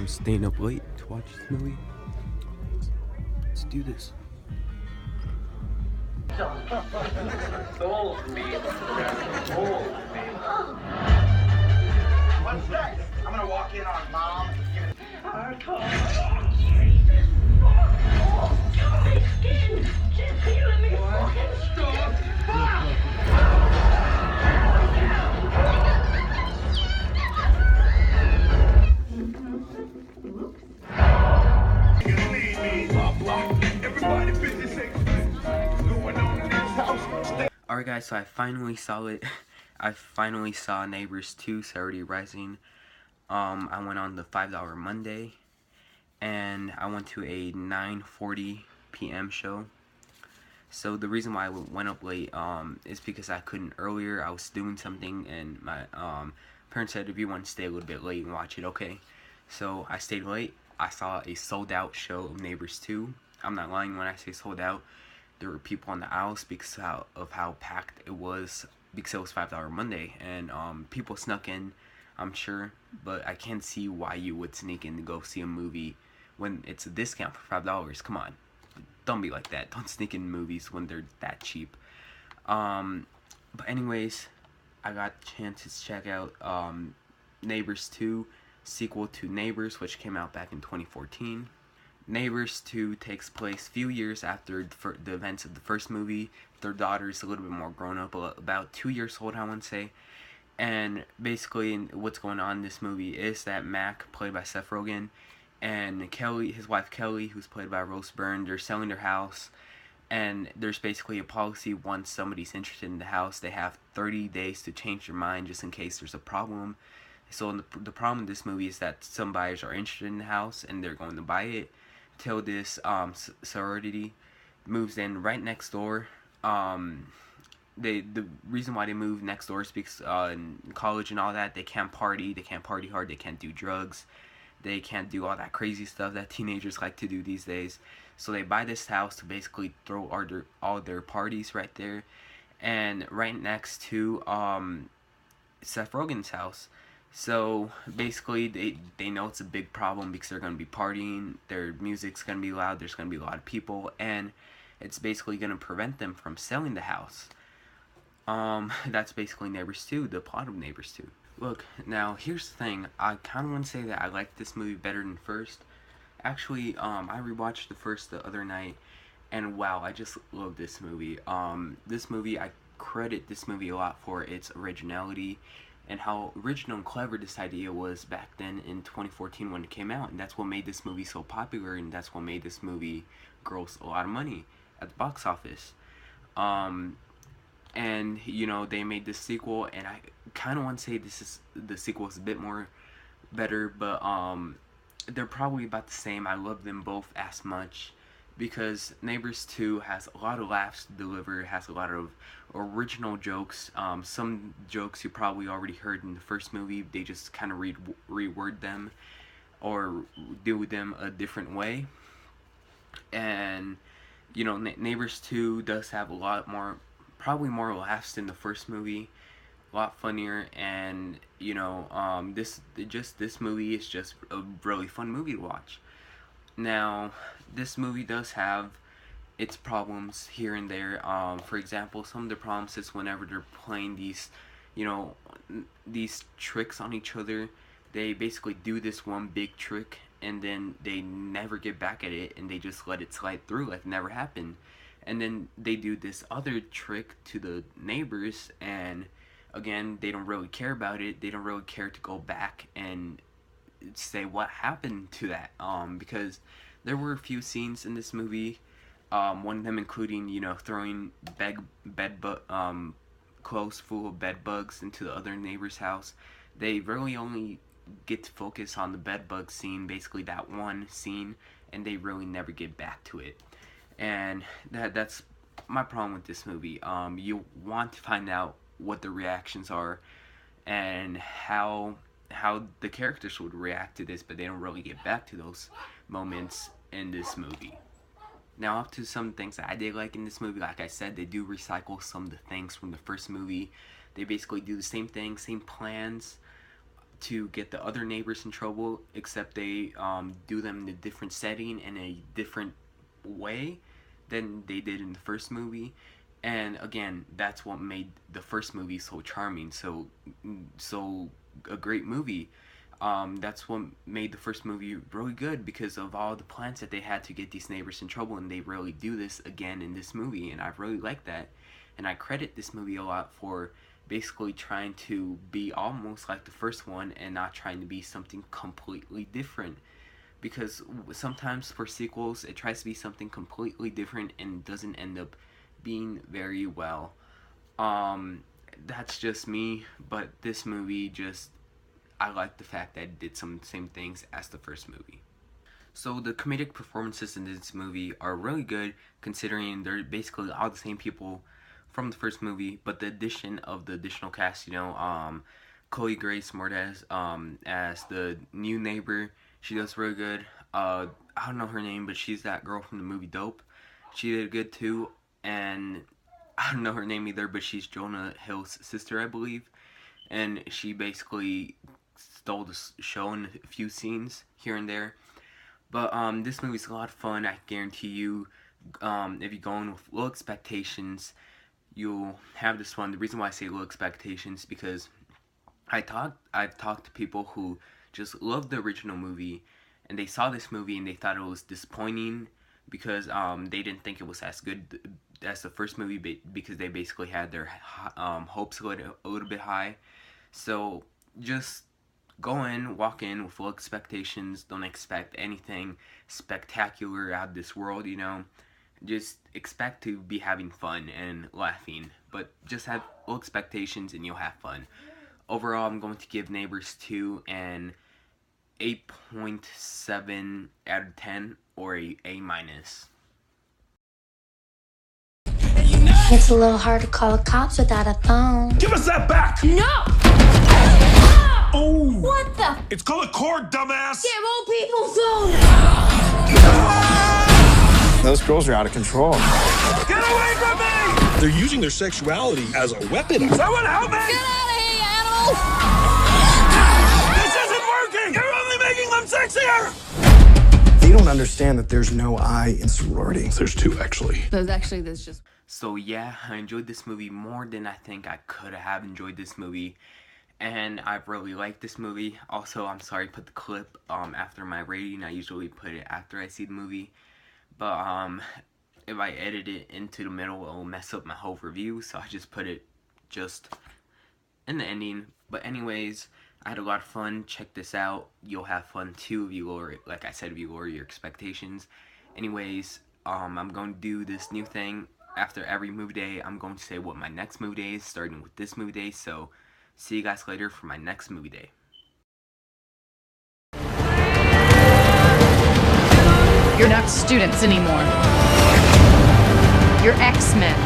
I'm staying up late to watch this movie. Let's do this. Told me. Told me. What's next? I'm gonna walk in on Mom. Alright guys, so I finally saw it. I finally saw Neighbors 2, Sorority Rising. I went on the $5 Monday, and I went to a 9:40 p.m. show. So the reason why I went up late is because I couldn't earlier. I was doing something, and my parents said if you want to stay a little bit late and watch it, okay. So I stayed late. I saw a sold out show of Neighbors 2. I'm not lying when I say sold out. There were people on the aisles because of how packed it was, because it was $5 Monday, and people snuck in, I'm sure, but I can't see why you would sneak in to go see a movie when it's a discount for $5. Come on, don't be like that. Don't sneak in movies when they're that cheap. But anyways, I got a chance to check out Neighbors 2, sequel to Neighbors, which came out back in 2014. Neighbors 2 takes place a few years after the events of the first movie. Their daughter is a little bit more grown up, about 2 years old, I want to say. And basically, what's going on in this movie is that Mac, played by Seth Rogen, and Kelly, his wife Kelly, who's played by Rose Byrne, they're selling their house. And there's basically a policy: once somebody's interested in the house, they have 30 days to change their mind just in case there's a problem. So the problem with this movie is that some buyers are interested in the house and they're going to buy it, till this sorority moves in right next door. The reason why they move next door is because in college and all that, they can't party hard, they can't do drugs, they can't do all that crazy stuff that teenagers like to do these days. So they buy this house to basically throw all their parties right there, and right next to Seth Rogen's house. So basically, they know it's a big problem because they're going to be partying, their music's going to be loud, there's going to be a lot of people, and it's basically going to prevent them from selling the house. That's basically Neighbors 2, the plot of Neighbors 2. Look, now here's the thing. I kind of want to say that I like this movie better than first. Actually, I rewatched the first the other night, and wow, I just love this movie. I credit this movie a lot for its originality and how original and clever this idea was back then in 2014 when it came out. And that's what made this movie so popular, and that's what made this movie gross a lot of money at the box office. And you know, they made this sequel, and I kind of want to say the sequel is a bit more better, but they're probably about the same. I love them both as much because Neighbors 2 has a lot of laughs to deliver, has a lot of original jokes. Some jokes you probably already heard in the first movie, they just kind of reword them or do them a different way. And you know, Neighbors 2 does have a lot more, probably more laughs than the first movie, a lot funnier, and you know, this movie is just a really fun movie to watch. Now, this movie does have its problems here and there. For example, some of the problems is whenever they're playing these, you know, these tricks on each other, they basically do this one big trick and then they never get back at it and they just let it slide through like it never happened. And then they do this other trick to the neighbors, and again, they don't really care about it. They don't really care to go back and say what happened to that, because there were a few scenes in this movie, one of them including, you know, throwing clothes full of bed bugs into the other neighbor's house. They really only get to focus on the bed bug scene, basically that one scene, and they really never get back to it. And that's my problem with this movie. You want to find out what the reactions are and how the characters would react to this, but they don't really get back to those moments in this movie. Now, up to some things that I did like in this movie. Like I said, they do recycle some of the things from the first movie. They basically do the same thing, same plans to get the other neighbors in trouble, except they do them in a different setting in a different way than they did in the first movie. And again, that's what made the first movie so charming, so a great movie. That's what made the first movie really good, because of all the plans that they had to get these neighbors in trouble, and they really do this again in this movie, and I really like that. And I credit this movie a lot for basically trying to be almost like the first one and not trying to be something completely different, because sometimes for sequels it tries to be something completely different and doesn't end up being very well. Um, that's just me, but this movie just, I like the fact that it did some same things as the first movie. So the comedic performances in this movie are really good, considering they're basically all the same people from the first movie, but the addition of the additional cast, Chloe Grace Moretz as the new neighbor, she does really good. I don't know her name, but she's that girl from the movie Dope. She did good too, and I don't know her name either, but she's Jonah Hill's sister, I believe, and she basically stole the show in a few scenes here and there. But this movie's a lot of fun. I guarantee you, if you go in with low expectations, you'll have this fun. The reason why I say low expectations, because I've talked to people who just loved the original movie, and they saw this movie and they thought it was disappointing, because they didn't think it was as good as the first movie, because they basically had their hopes a little bit high. So just walk in with low expectations. Don't expect anything spectacular out of this world, Just expect to be having fun and laughing, but just have low expectations and you'll have fun. Overall, I'm going to give Neighbors 2 an 8.7 out of 10, or a A minus. It's a little hard to call the cops without a phone. Give us that back! No! Oh! What the? It's called a cord, dumbass! Give old people phone! Those girls are out of control. Get away from me! They're using their sexuality as a weapon. Someone help me! Get out of here, you animals! This isn't working! You're only making them sexier! They don't understand that there's no I in sorority. There's two, actually. There's just... So yeah, I enjoyed this movie more than I think I could have enjoyed this movie. And I really like this movie. Also, I'm sorry I put the clip after my rating. I usually put it after I see the movie. But if I edit it into the middle, it'll mess up my whole review. So I just put it just in the ending. But anyways, I had a lot of fun. Check this out. You'll have fun too if you lower, like I said, if you lower your expectations. Anyways, I'm going to do this new thing. After every movie day, I'm going to say what my next movie day is, starting with this movie day. So see you guys later for my next movie day. You're not students anymore. You're X-Men.